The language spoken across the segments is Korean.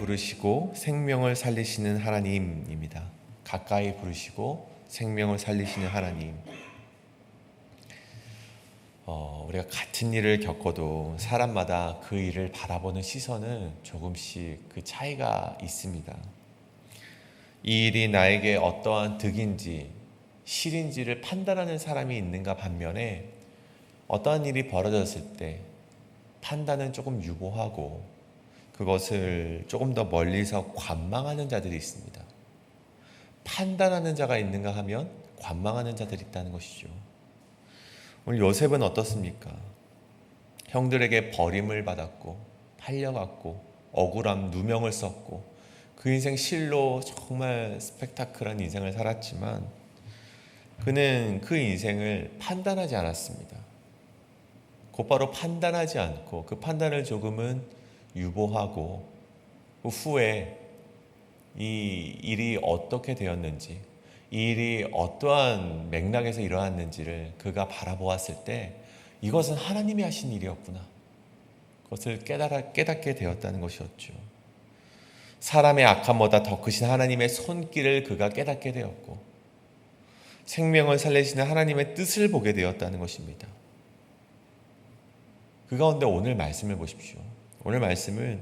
부르시고 생명을 살리시는 하나님입니다. 가까이 부르시고 생명을 살리시는 하나님. 우리가 같은 일을 겪어도 사람마다 그 일을 바라보는 시선은 조금씩 그 차이가 있습니다. 이 일이 나에게 어떠한 득인지 실인지를 판단하는 사람이 있는가 반면에 어떠한 일이 벌어졌을 때 판단은 조금 유보하고 그것을 조금 더 멀리서 관망하는 자들이 있습니다. 판단하는 자가 있는가 하면 관망하는 자들이 있다는 것이죠. 오늘 요셉은 어떻습니까? 형들에게 버림을 받았고 팔려갔고 억울함 누명을 썼고 그 인생 실로 정말 스펙타클한 인생을 살았지만 그는 그 인생을 판단하지 않았습니다. 곧바로 판단하지 않고 그 판단을 조금은 유보하고 그 후에 이 일이 어떻게 되었는지 이 일이 어떠한 맥락에서 일어났는지를 그가 바라보았을 때 이것은 하나님이 하신 일이었구나. 그것을 깨닫게 되었다는 것이었죠. 사람의 악함보다 더 크신 하나님의 손길을 그가 깨닫게 되었고 생명을 살리시는 하나님의 뜻을 보게 되었다는 것입니다. 그 가운데 오늘 말씀을 보십시오. 오늘 말씀은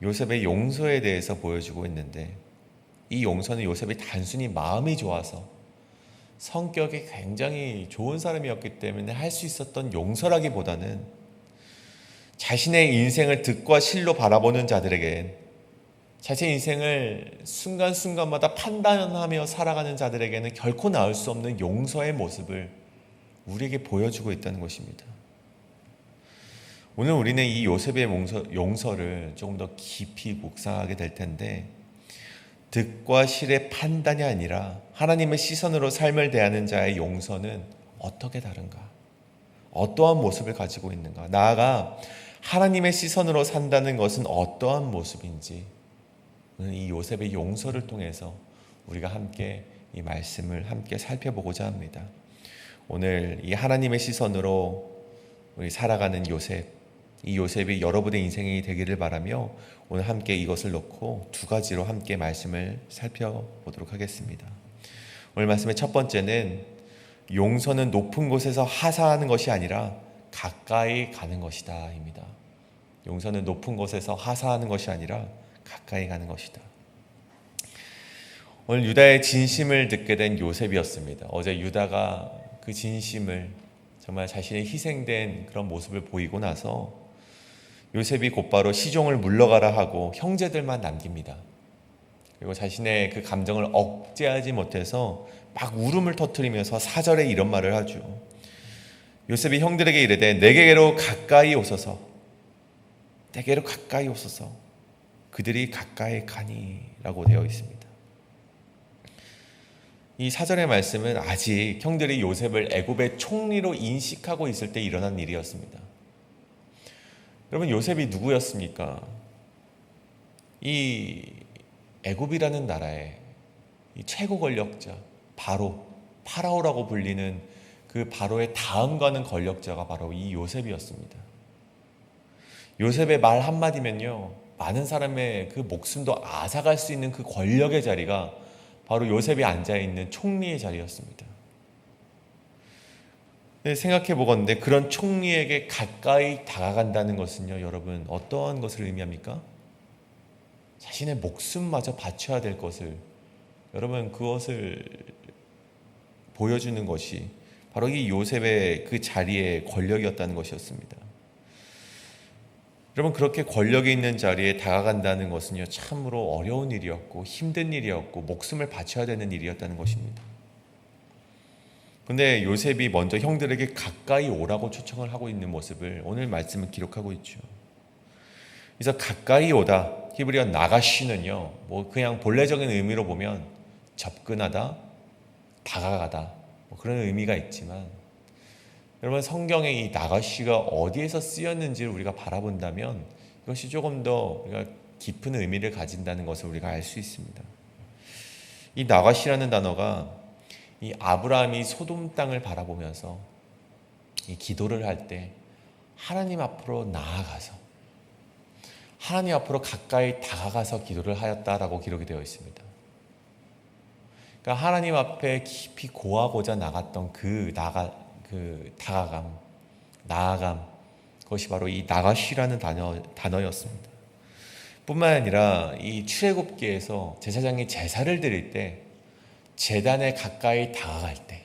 요셉의 용서에 대해서 보여주고 있는데 이 용서는 요셉이 단순히 마음이 좋아서 성격이 굉장히 좋은 사람이었기 때문에 할 수 있었던 용서라기보다는 자신의 인생을 득과 실로 바라보는 자들에겐 자신의 인생을 순간순간마다 판단하며 살아가는 자들에게는 결코 나을 수 없는 용서의 모습을 우리에게 보여주고 있다는 것입니다. 오늘 우리는 이 요셉의 용서를 조금 더 깊이 묵상하게 될 텐데 득과 실의 판단이 아니라 하나님의 시선으로 삶을 대하는 자의 용서는 어떻게 다른가? 어떠한 모습을 가지고 있는가? 나아가 하나님의 시선으로 산다는 것은 어떠한 모습인지 오늘 이 요셉의 용서를 통해서 우리가 함께 이 말씀을 함께 살펴보고자 합니다. 오늘 이 하나님의 시선으로 우리 살아가는 요셉, 이 요셉이 여러분의 인생이 되기를 바라며 오늘 함께 이것을 놓고 두 가지로 함께 말씀을 살펴보도록 하겠습니다. 오늘 말씀의 첫 번째는 용서는 높은 곳에서 하사하는 것이 아니라 가까이 가는 것이다 입니다. 용서는 높은 곳에서 하사하는 것이 아니라 가까이 가는 것이다. 오늘 유다의 진심을 듣게 된 요셉이었습니다. 어제 유다가 그 진심을 정말 자신의 희생된 그런 모습을 보이고 나서 요셉이 곧바로 시종을 물러가라 하고 형제들만 남깁니다. 그리고 자신의 그 감정을 억제하지 못해서 막 울음을 터뜨리면서 4절에 이런 말을 하죠. 요셉이 형들에게 이르되 내게로 가까이 오소서, 내게로 가까이 오소서. 그들이 가까이 가니 라고 되어 있습니다. 이 4절의 말씀은 아직 형들이 요셉을 애굽의 총리로 인식하고 있을 때 일어난 일이었습니다. 여러분, 요셉이 누구였습니까? 이 애굽이라는 나라의 이 최고 권력자 파라오라고 불리는 그 바로의 다음 가는 권력자가 바로 이 요셉이었습니다. 요셉의 말 한마디면요 많은 사람의 그 목숨도 앗아갈 수 있는 그 권력의 자리가 바로 요셉이 앉아있는 총리의 자리였습니다. 생각해 보건대 그런 총리에게 가까이 다가간다는 것은요, 여러분 어떠한 것을 의미합니까? 자신의 목숨마저 바쳐야 될 것을, 여러분 그것을 보여주는 것이 바로 이 요셉의 그 자리의 권력이었다는 것이었습니다. 여러분, 그렇게 권력이 있는 자리에 다가간다는 것은요 참으로 어려운 일이었고 힘든 일이었고 목숨을 바쳐야 되는 일이었다는 것입니다. 근데 요셉이 먼저 형들에게 가까이 오라고 초청을 하고 있는 모습을 오늘 말씀은 기록하고 있죠. 그래서 가까이 오다, 히브리어 나가시는요 뭐 그냥 본래적인 의미로 보면 접근하다, 다가가다 뭐 그런 의미가 있지만, 여러분 성경에 이 나가시가 어디에서 쓰였는지를 우리가 바라본다면 이것이 조금 더 우리가 깊은 의미를 가진다는 것을 우리가 알 수 있습니다. 이 나가시라는 단어가 이 아브라함이 소돔 땅을 바라보면서 이 기도를 할 때 하나님 앞으로 나아가서 하나님 앞으로 가까이 다가가서 기도를 하였다라고 기록이 되어 있습니다. 그러니까 하나님 앞에 깊이 고하고자 나갔던 그 다가감, 나아감, 그것이 바로 이 나가시라는 단어였습니다. 뿐만 아니라 이 출애굽기에서 제사장이 제사를 드릴 때 제단에 가까이 다가갈 때,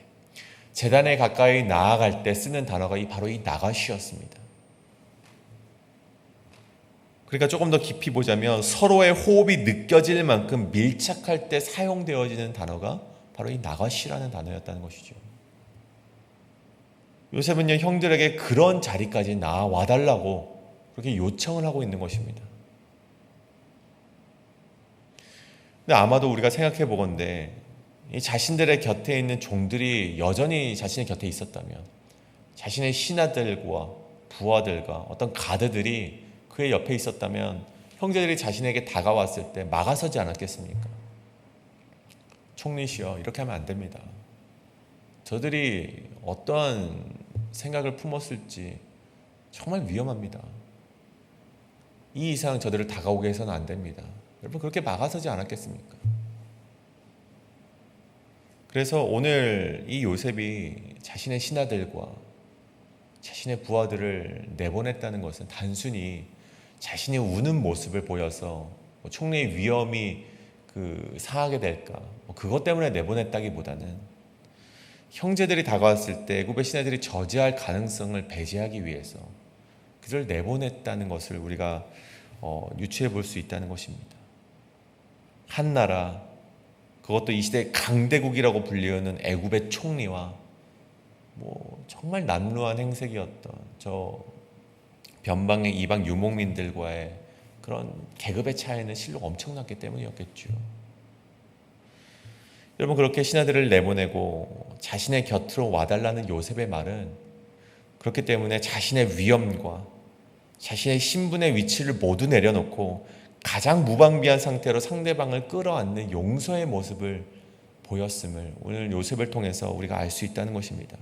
제단에 가까이 나아갈 때 쓰는 단어가 바로 이 나가시였습니다. 그러니까 조금 더 깊이 보자면 서로의 호흡이 느껴질 만큼 밀착할 때 사용되어지는 단어가 바로 이 나가시라는 단어였다는 것이죠. 요셉은요, 형들에게 그런 자리까지 나와달라고 그렇게 요청을 하고 있는 것입니다. 근데 아마도 우리가 생각해 보건대 이 자신들의 곁에 있는 종들이 여전히 자신의 곁에 있었다면, 자신의 신하들과 부하들과 어떤 가드들이 그의 옆에 있었다면 형제들이 자신에게 다가왔을 때 막아서지 않았겠습니까? 총리시여, 이렇게 하면 안 됩니다. 저들이 어떠한 생각을 품었을지 정말 위험합니다. 이 이상 저들을 다가오게 해서는 안 됩니다. 여러분, 그렇게 막아서지 않았겠습니까? 그래서 오늘 이 요셉이 자신의 신하들과 자신의 부하들을 내보냈다는 것은 단순히 자신이 우는 모습을 보여서 총리의 위험이 상하게 될까, 그것 때문에 내보냈다기보다는 형제들이 다가왔을 때 애굽의 신하들이 저지할 가능성을 배제하기 위해서 그들을 내보냈다는 것을 우리가 유추해 볼 수 있다는 것입니다. 한 나라, 그것도 이 시대 강대국이라고 불리우는 애굽의 총리와 정말 남루한 행색이었던 저 변방의 이방 유목민들과의 그런 계급의 차이는 실로 엄청났기 때문이었겠죠. 여러분, 그렇게 신하들을 내보내고 자신의 곁으로 와달라는 요셉의 말은 그렇기 때문에 자신의 위엄과 자신의 신분의 위치를 모두 내려놓고 가장 무방비한 상태로 상대방을 끌어안는 용서의 모습을 보였음을 오늘 요셉을 통해서 우리가 알 수 있다는 것입니다.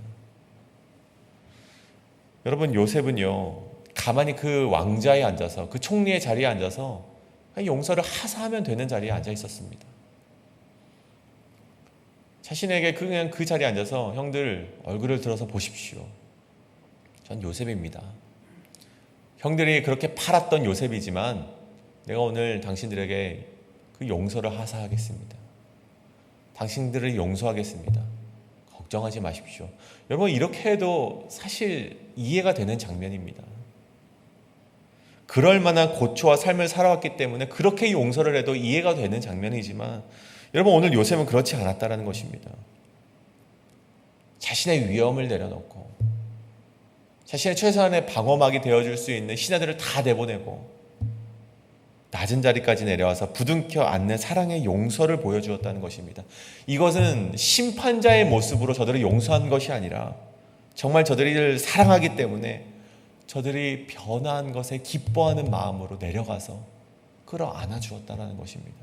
여러분, 요셉은요, 가만히 그 왕자에 앉아서, 그 총리의 자리에 앉아서 용서를 하사하면 되는 자리에 앉아 있었습니다. 자신에게 그냥 그 자리에 앉아서 형들 얼굴을 들어서 보십시오. 전 요셉입니다. 형들이 그렇게 팔았던 요셉이지만 내가 오늘 당신들에게 그 용서를 하사하겠습니다. 당신들을 용서하겠습니다. 걱정하지 마십시오. 여러분, 이렇게 해도 사실 이해가 되는 장면입니다. 그럴 만한 고초와 삶을 살아왔기 때문에 그렇게 용서를 해도 이해가 되는 장면이지만, 여러분, 오늘 요셉은 그렇지 않았다는 것입니다. 자신의 위엄을 내려놓고 자신의 최소한의 방어막이 되어줄 수 있는 신하들을 다 내보내고 낮은 자리까지 내려와서 부둥켜 안는 사랑의 용서를 보여주었다는 것입니다. 이것은 심판자의 모습으로 저들을 용서한 것이 아니라 정말 저들을 사랑하기 때문에 저들이 변화한 것에 기뻐하는 마음으로 내려가서 끌어안아 주었다는 것입니다.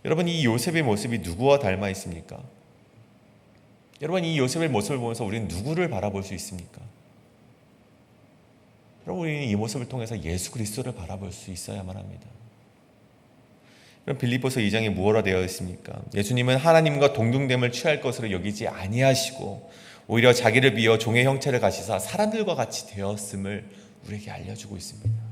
여러분, 이 요셉의 모습이 누구와 닮아 있습니까? 여러분, 이 요셉의 모습을 보면서 우리는 누구를 바라볼 수 있습니까? 여러분, 우리는 이 모습을 통해서 예수 그리스도를 바라볼 수 있어야만 합니다. 빌립보서 2장에 무엇라 되어 있습니까? 예수님은 하나님과 동등됨을 취할 것으로 여기지 아니하시고 오히려 자기를 비어 종의 형체를 가지사 사람들과 같이 되었음을 우리에게 알려주고 있습니다.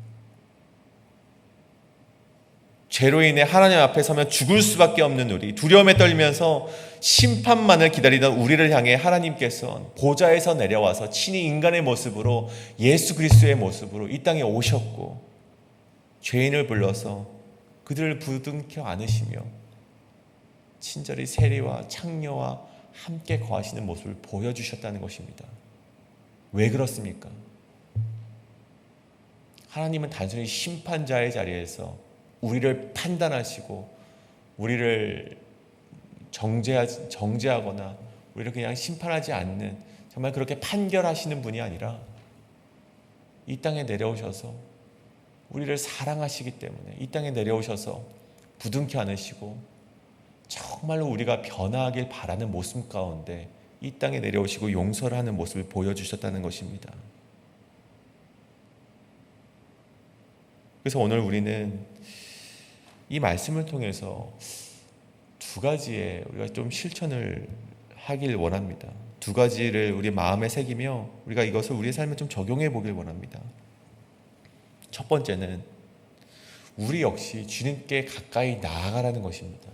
죄로 인해 하나님 앞에 서면 죽을 수밖에 없는 우리, 두려움에 떨면서 심판만을 기다리던 우리를 향해 하나님께서 보좌에서 내려와서 친히 인간의 모습으로, 예수 그리스도의 모습으로 이 땅에 오셨고 죄인을 불러서 그들을 부둥켜 안으시며 친절히 세리와 창녀와 함께 거하시는 모습을 보여주셨다는 것입니다. 왜 그렇습니까? 하나님은 단순히 심판자의 자리에서 우리를 판단하시고 우리를 정죄하거나 우리를 그냥 심판하지 않는, 정말 그렇게 판결하시는 분이 아니라 이 땅에 내려오셔서 우리를 사랑하시기 때문에 이 땅에 내려오셔서 부둥켜 안으시고 정말로 우리가 변화하길 바라는 모습 가운데 이 땅에 내려오시고 용서를 하는 모습을 보여주셨다는 것입니다. 그래서 오늘 우리는 이 말씀을 통해서 두 가지의 우리가 좀 실천을 하길 원합니다. 두 가지를 우리 마음에 새기며 우리가 이것을 우리의 삶에 좀 적용해 보길 원합니다. 첫 번째는 우리 역시 주님께 가까이 나아가라는 것입니다.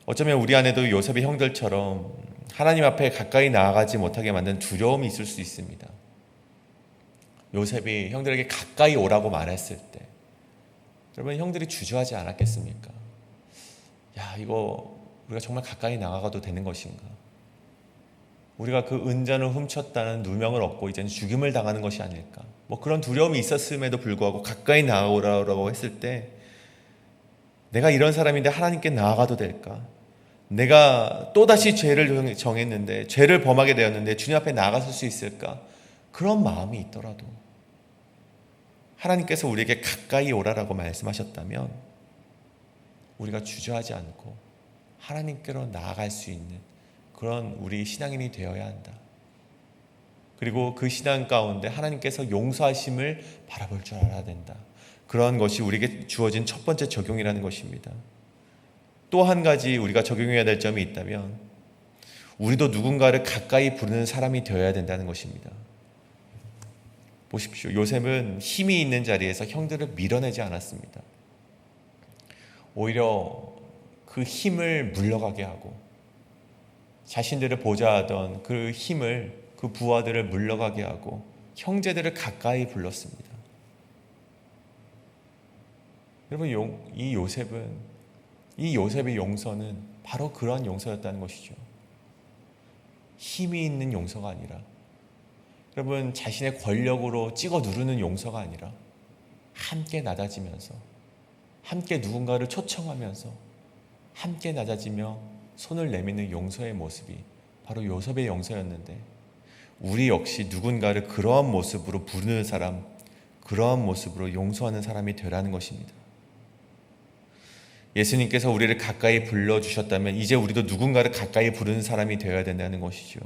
어쩌면 우리 안에도 요셉의 형들처럼 하나님 앞에 가까이 나아가지 못하게 만든 두려움이 있을 수 있습니다. 요셉이 형들에게 가까이 오라고 말했을 때 여러분 형들이 주저하지 않았겠습니까? 야, 이거 우리가 정말 가까이 나아가도 되는 것인가? 우리가 그 은전을 훔쳤다는 누명을 얻고 이제는 죽임을 당하는 것이 아닐까? 뭐 그런 두려움이 있었음에도 불구하고 가까이 나아오라고 했을 때 내가 이런 사람인데 하나님께 나아가도 될까? 내가 또다시 죄를 정했는데 죄를 범하게 되었는데 주님 앞에 나아갔을 수 있을까? 그런 마음이 있더라도 하나님께서 우리에게 가까이 오라라고 말씀하셨다면 우리가 주저하지 않고 하나님께로 나아갈 수 있는 그런 우리 신앙인이 되어야 한다. 그리고 그 신앙 가운데 하나님께서 용서하심을 바라볼 줄 알아야 된다. 그런 것이 우리에게 주어진 첫 번째 적용이라는 것입니다. 또 한 가지 우리가 적용해야 될 점이 있다면 우리도 누군가를 가까이 부르는 사람이 되어야 된다는 것입니다. 보십시오. 요셉은 힘이 있는 자리에서 형들을 밀어내지 않았습니다. 오히려 그 힘을 물러가게 하고 자신들을 보좌하던 그 힘을, 그 부하들을 물러가게 하고 형제들을 가까이 불렀습니다. 여러분, 이 요셉의 용서는 바로 그러한 용서였다는 것이죠. 힘이 있는 용서가 아니라 여러분 자신의 권력으로 찍어 누르는 용서가 아니라 함께 낮아지면서 함께 누군가를 초청하면서 함께 낮아지며 손을 내미는 용서의 모습이 바로 요셉의 용서였는데 우리 역시 누군가를 그러한 모습으로 부르는 사람, 그러한 모습으로 용서하는 사람이 되라는 것입니다. 예수님께서 우리를 가까이 불러주셨다면 이제 우리도 누군가를 가까이 부르는 사람이 되어야 된다는 것이죠.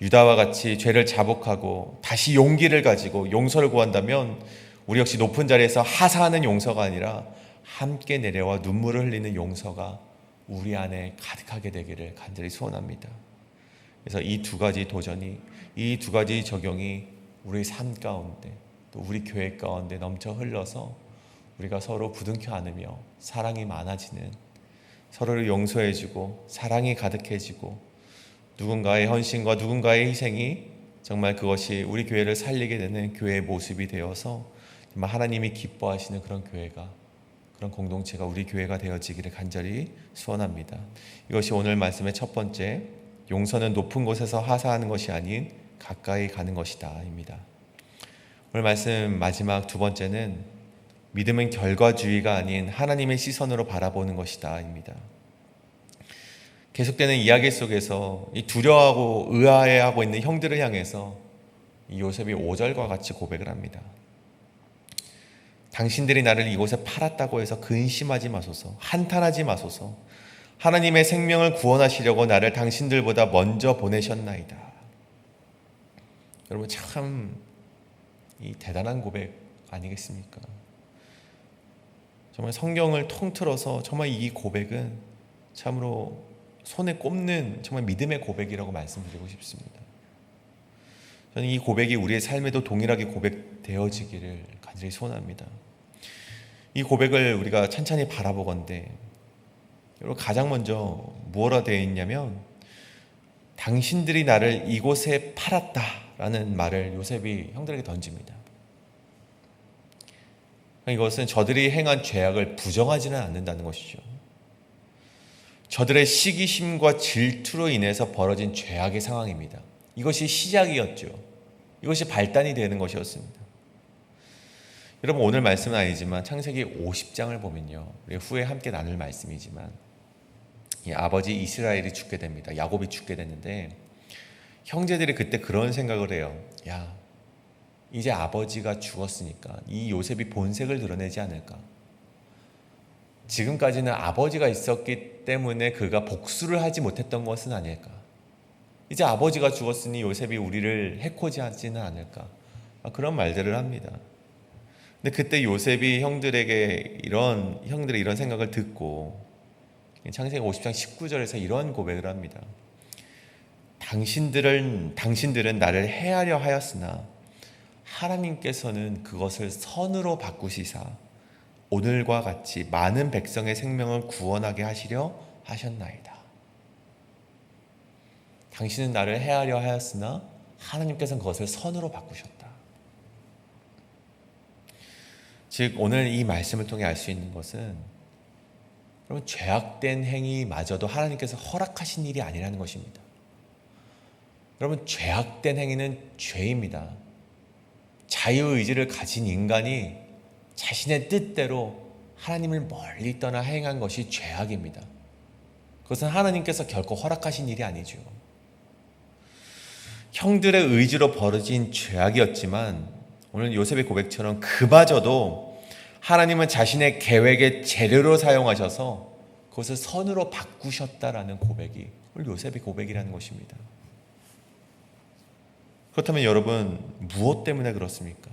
유다와 같이 죄를 자복하고 다시 용기를 가지고 용서를 구한다면 우리 역시 높은 자리에서 하사하는 용서가 아니라 함께 내려와 눈물을 흘리는 용서가 우리 안에 가득하게 되기를 간절히 소원합니다. 그래서 이 두 가지 도전이, 이 두 가지 적용이 우리 삶 가운데 또 우리 교회 가운데 넘쳐 흘러서 우리가 서로 부둥켜 안으며 사랑이 많아지는, 서로를 용서해주고 사랑이 가득해지고 누군가의 헌신과 누군가의 희생이 정말 그것이 우리 교회를 살리게 되는 교회의 모습이 되어서 정말 하나님이 기뻐하시는 그런 교회가, 그런 공동체가 우리 교회가 되어지기를 간절히 소원합니다. 이것이 오늘 말씀의 첫 번째, 용서는 높은 곳에서 하사하는 것이 아닌 가까이 가는 것이다 입니다. 오늘 말씀 마지막 두 번째는 믿음은 결과주의가 아닌 하나님의 시선으로 바라보는 것이다 입니다. 계속되는 이야기 속에서 이 두려워하고 의아해하고 있는 형들을 향해서 이 요셉이 5절과 같이 고백을 합니다. 당신들이 나를 이곳에 팔았다고 해서 근심하지 마소서, 한탄하지 마소서. 하나님의 생명을 구원하시려고 나를 당신들보다 먼저 보내셨나이다. 여러분 참 이 대단한 고백 아니겠습니까? 정말 성경을 통틀어서 정말 이 고백은 참으로 손에 꼽는 정말 믿음의 고백이라고 말씀드리고 싶습니다. 저는 이 고백이 우리의 삶에도 동일하게 고백되어지기를 간절히 소원합니다. 이 고백을 우리가 찬찬히 바라보건대 여러분 가장 먼저 뭐라 되어 있냐면 당신들이 나를 이곳에 팔았다라는 말을 요셉이 형들에게 던집니다. 이것은 저들이 행한 죄악을 부정하지는 않는다는 것이죠. 저들의 시기심과 질투로 인해서 벌어진 죄악의 상황입니다. 이것이 시작이었죠. 이것이 발단이 되는 것이었습니다. 여러분 오늘 말씀은 아니지만 창세기 50장을 보면요, 우리 후에 함께 나눌 말씀이지만 이 아버지 이스라엘이 죽게 됩니다. 야곱이 죽게 됐는데 형제들이 그때 그런 생각을 해요. 야, 이제 아버지가 죽었으니까 이 요셉이 본색을 드러내지 않을까? 지금까지는 아버지가 있었기 때문에 그가 복수를 하지 못했던 것은 아닐까? 이제 아버지가 죽었으니 요셉이 우리를 해코지 하지는 않을까? 그런 말들을 합니다. 근데 그때 요셉이 형들의 이런 생각을 듣고 창세기 50장 19절에서 이런 고백을 합니다. 당신들은 나를 해하려 하였으나 하나님께서는 그것을 선으로 바꾸시사 오늘과 같이 많은 백성의 생명을 구원하게 하시려 하셨나이다. 당신은 나를 해하려 하였으나 하나님께서는 그것을 선으로 바꾸셨다. 즉 오늘 이 말씀을 통해 알 수 있는 것은 여러분, 죄악된 행위마저도 하나님께서 허락하신 일이 아니라는 것입니다. 여러분, 죄악된 행위는 죄입니다. 자유의지를 가진 인간이 자신의 뜻대로 하나님을 멀리 떠나 행한 것이 죄악입니다. 그것은 하나님께서 결코 허락하신 일이 아니죠. 형들의 의지로 벌어진 죄악이었지만 오늘 요셉의 고백처럼 그마저도 하나님은 자신의 계획의 재료로 사용하셔서 그것을 선으로 바꾸셨다라는 고백이 오늘 요셉의 고백이라는 것입니다. 그렇다면 여러분, 무엇 때문에 그렇습니까?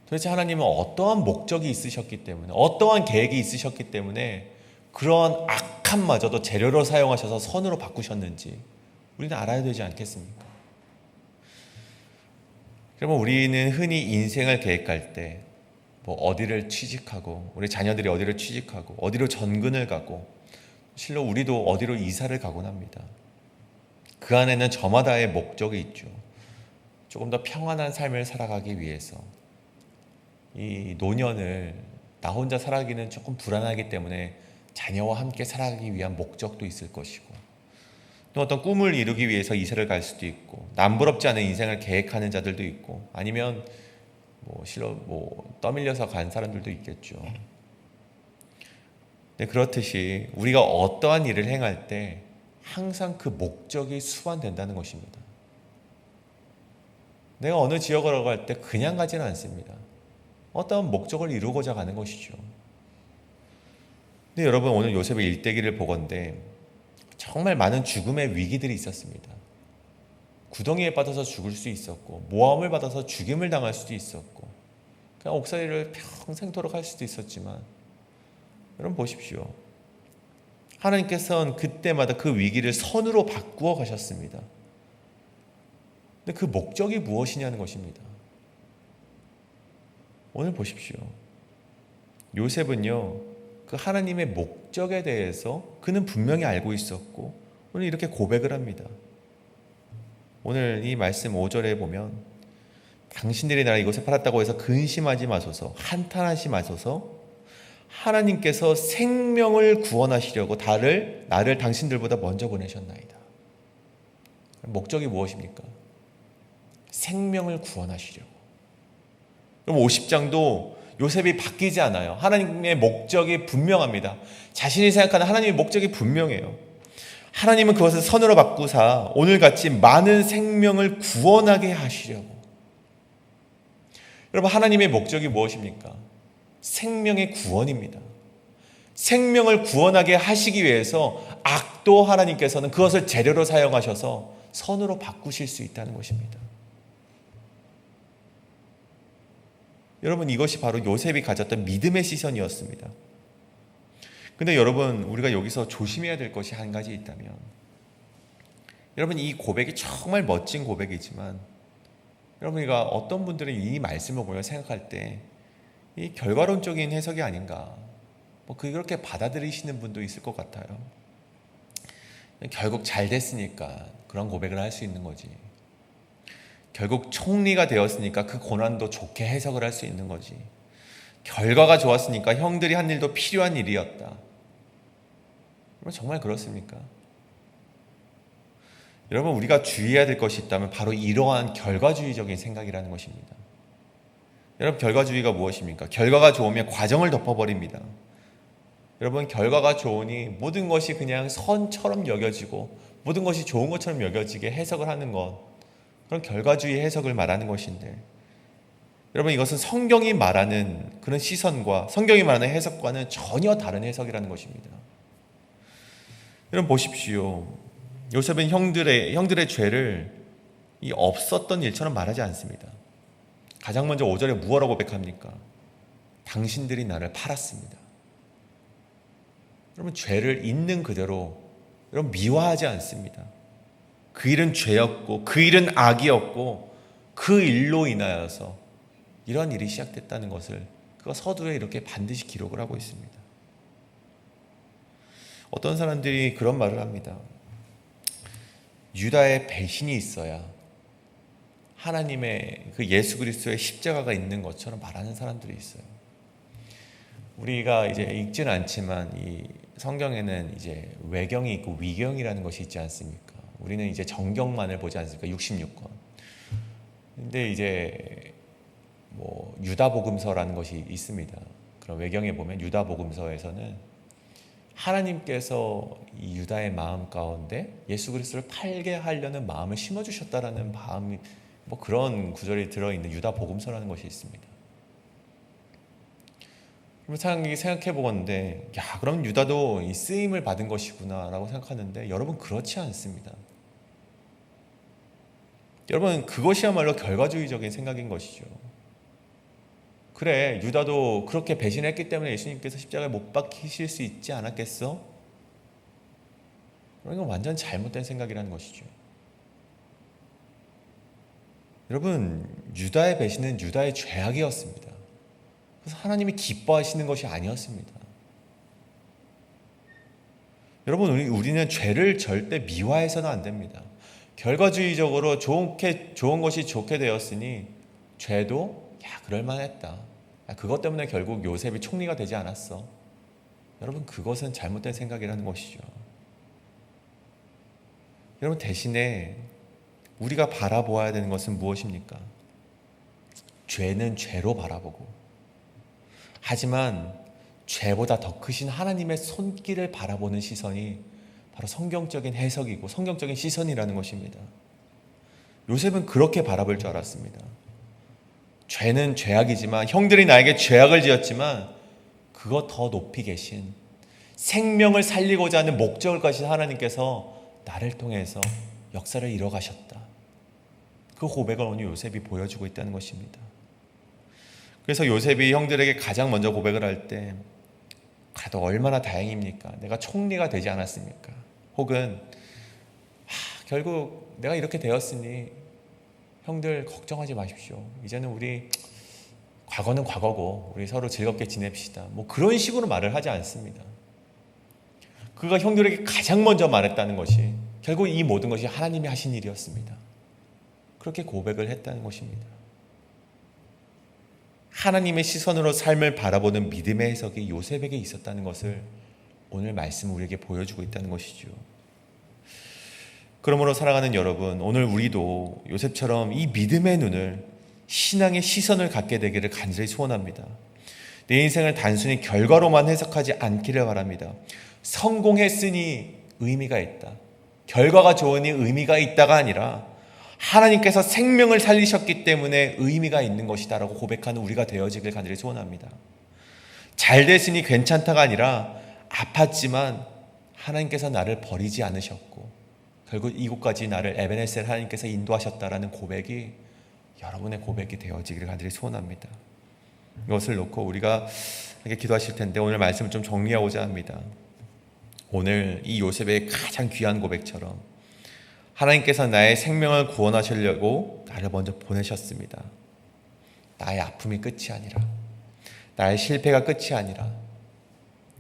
도대체 하나님은 어떠한 목적이 있으셨기 때문에, 어떠한 계획이 있으셨기 때문에 그러한 악함마저도 재료로 사용하셔서 선으로 바꾸셨는지 우리는 알아야 되지 않겠습니까? 그러면 우리는 흔히 인생을 계획할 때 어디를 취직하고, 우리 자녀들이 어디를 취직하고, 어디로 전근을 가고, 실로 우리도 어디로 이사를 가곤 합니다. 그 안에는 저마다의 목적이 있죠. 조금 더 평안한 삶을 살아가기 위해서 이 노년을 나 혼자 살아가기는 조금 불안하기 때문에 자녀와 함께 살아가기 위한 목적도 있을 것이고, 또 어떤 꿈을 이루기 위해서 이사를 갈 수도 있고, 남부럽지 않은 인생을 계획하는 자들도 있고, 아니면 실로 떠밀려서 간 사람들도 있겠죠. 네, 그렇듯이 우리가 어떠한 일을 행할 때 항상 그 목적이 수반된다는 것입니다. 내가 어느 지역으로 갈 때 그냥 가지는 않습니다. 어떠한 목적을 이루고자 가는 것이죠. 근데 여러분, 오늘 요셉의 일대기를 보건대 정말 많은 죽음의 위기들이 있었습니다. 구덩이에 빠져서 죽을 수 있었고, 모함을 받아서 죽임을 당할 수도 있었고, 그냥 옥살이를 평생토록 할 수도 있었지만, 여러분 보십시오. 하나님께서는 그때마다 그 위기를 선으로 바꾸어 가셨습니다. 근데 그 목적이 무엇이냐는 것입니다. 오늘 보십시오. 요셉은요, 그 하나님의 목적에 대해서 그는 분명히 알고 있었고, 오늘 이렇게 고백을 합니다. 오늘 이 말씀 5절에 보면, 당신들이 나를 이곳에 팔았다고 해서 근심하지 마소서, 한탄하지 마소서, 하나님께서 생명을 구원하시려고 나를 당신들보다 먼저 보내셨나이다. 목적이 무엇입니까? 생명을 구원하시려고. 그럼 50장도 요셉이 바뀌지 않아요. 하나님의 목적이 분명합니다. 자신이 생각하는 하나님의 목적이 분명해요. 하나님은 그것을 선으로 바꾸사 오늘같이 많은 생명을 구원하게 하시려고. 여러분, 하나님의 목적이 무엇입니까? 생명의 구원입니다. 생명을 구원하게 하시기 위해서 악도 하나님께서는 그것을 재료로 사용하셔서 선으로 바꾸실 수 있다는 것입니다. 여러분, 이것이 바로 요셉이 가졌던 믿음의 시선이었습니다. 근데 여러분, 우리가 여기서 조심해야 될 것이 한 가지 있다면, 여러분, 이 고백이 정말 멋진 고백이지만, 여러분, 우리가 어떤 분들은 이 말씀을 보며 생각할 때 이 결과론적인 해석이 아닌가, 그렇게 받아들이시는 분도 있을 것 같아요. 결국 잘 됐으니까 그런 고백을 할 수 있는 거지. 결국 총리가 되었으니까 그 고난도 좋게 해석을 할 수 있는 거지. 결과가 좋았으니까 형들이 한 일도 필요한 일이었다. 정말 그렇습니까? 여러분, 우리가 주의해야 될 것이 있다면 바로 이러한 결과주의적인 생각이라는 것입니다. 여러분, 결과주의가 무엇입니까? 결과가 좋으면 과정을 덮어버립니다. 여러분, 결과가 좋으니 모든 것이 그냥 선처럼 여겨지고 모든 것이 좋은 것처럼 여겨지게 해석을 하는 것, 그런 결과주의 해석을 말하는 것인데, 여러분, 이것은 성경이 말하는 그런 시선과 성경이 말하는 해석과는 전혀 다른 해석이라는 것입니다. 여러분 보십시오. 요셉은 형들의 죄를 이 없었던 일처럼 말하지 않습니다. 가장 먼저 5절에 무엇라고 고백합니까? 당신들이 나를 팔았습니다. 여러분, 죄를 있는 그대로 여러분 미화하지 않습니다. 그 일은 죄였고 그 일은 악이었고 그 일로 인하여서 이런 일이 시작됐다는 것을 그 서두에 이렇게 반드시 기록을 하고 있습니다. 어떤 사람들이 그런 말을 합니다. 유다의 배신이 있어야 하나님의 그 예수 그리스도의 십자가가 있는 것처럼 말하는 사람들이 있어요. 우리가 이제 읽지는 않지만 이 성경에는 이제 외경이 있고 위경이라는 것이 있지 않습니까? 우리는 이제 정경만을 보지 않습니까? 66권. 근데 이제 뭐 유다복음서라는 것이 있습니다. 그럼 외경에 보면 유다복음서에서는 하나님께서 이 유다의 마음 가운데 예수 그리스도를 팔게 하려는 마음을 심어주셨다라는 마음이 뭐 그런 구절이 들어있는 유다복음서라는 것이 있습니다. 그럼 생각해 보건데, 야, 그럼 유다도 이 쓰임을 받은 것이구나라고 생각하는데, 여러분 그렇지 않습니다. 여러분, 그것이야말로 결과주의적인 생각인 것이죠. 그래, 유다도 그렇게 배신했기 때문에 예수님께서 십자가에 못 박히실 수 있지 않았겠어? 이건 완전 잘못된 생각이라는 것이죠. 여러분, 유다의 배신은 유다의 죄악이었습니다. 그래서 하나님이 기뻐하시는 것이 아니었습니다. 여러분, 우리는 죄를 절대 미화해서는 안 됩니다. 결과주의적으로 좋은 것이 좋게 되었으니 죄도 그럴만했다. 그것 때문에 결국 요셉이 총리가 되지 않았어. 여러분, 그것은 잘못된 생각이라는 것이죠. 여러분, 대신에 우리가 바라보아야 되는 것은 무엇입니까? 죄는 죄로 바라보고, 하지만 죄보다 더 크신 하나님의 손길을 바라보는 시선이 바로 성경적인 해석이고 성경적인 시선이라는 것입니다. 요셉은 그렇게 바라볼 줄 알았습니다. 죄는 죄악이지만, 형들이 나에게 죄악을 지었지만 그거 더 높이 계신 생명을 살리고자 하는 목적을 가진 하나님께서 나를 통해서 역사를 이뤄가셨다. 그 고백을 오늘 요셉이 보여주고 있다는 것입니다. 그래서 요셉이 형들에게 가장 먼저 고백을 할 때, 그래도 얼마나 다행입니까? 내가 총리가 되지 않았습니까? 혹은 결국 내가 이렇게 되었으니 형들 걱정하지 마십시오. 이제는 우리 과거는 과거고 우리 서로 즐겁게 지냅시다. 뭐 그런 식으로 말을 하지 않습니다. 그가 형들에게 가장 먼저 말했다는 것이 결국 이 모든 것이 하나님이 하신 일이었습니다. 그렇게 고백을 했다는 것입니다. 하나님의 시선으로 삶을 바라보는 믿음의 해석이 요셉에게 있었다는 것을 오늘 말씀 우리에게 보여주고 있다는 것이죠. 그러므로 사랑하는 여러분, 오늘 우리도 요셉처럼 이 믿음의 눈을, 신앙의 시선을 갖게 되기를 간절히 소원합니다. 내 인생을 단순히 결과로만 해석하지 않기를 바랍니다. 성공했으니 의미가 있다, 결과가 좋으니 의미가 있다가 아니라 하나님께서 생명을 살리셨기 때문에 의미가 있는 것이다 라고 고백하는 우리가 되어지길 간절히 소원합니다. 잘 됐으니 괜찮다가 아니라 아팠지만 하나님께서 나를 버리지 않으셨고 결국 이곳까지 나를 에베네셀 하나님께서 인도하셨다라는 고백이 여러분의 고백이 되어지기를 간절히 소원합니다. 이것을 놓고 우리가 이렇게 기도하실 텐데 오늘 말씀을 좀 정리하고자 합니다. 오늘 이 요셉의 가장 귀한 고백처럼 하나님께서 나의 생명을 구원하시려고 나를 먼저 보내셨습니다. 나의 아픔이 끝이 아니라, 나의 실패가 끝이 아니라,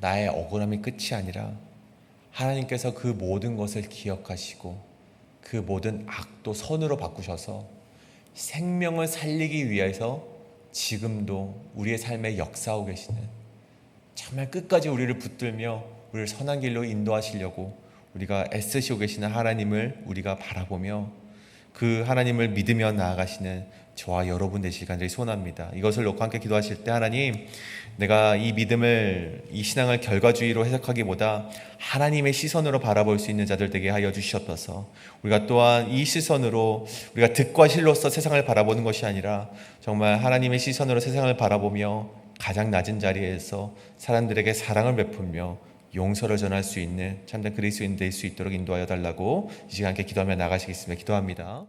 나의 억울함이 끝이 아니라 하나님께서 그 모든 것을 기억하시고 그 모든 악도 선으로 바꾸셔서 생명을 살리기 위해서 지금도 우리의 삶에 역사하고 계시는, 정말 끝까지 우리를 붙들며 우리를 선한 길로 인도하시려고 우리가 애쓰시고 계시는 하나님을 우리가 바라보며 그 하나님을 믿으며 나아가시는 저와 여러분 되시길 간절히 소원합니다. 이것을 놓고 함께 기도하실 때, 하나님, 내가 이 믿음을, 이 신앙을 결과주의로 해석하기보다 하나님의 시선으로 바라볼 수 있는 자들 되게 하여 주시옵소서. 우리가 또한 이 시선으로 우리가 득과 실로서 세상을 바라보는 것이 아니라 정말 하나님의 시선으로 세상을 바라보며 가장 낮은 자리에서 사람들에게 사랑을 베풀며 용서를 전할 수 있는 참된 그리스도인 될 수 있도록 인도하여 달라고 이 시간 함께 기도하며 나가시겠습니다. 기도합니다.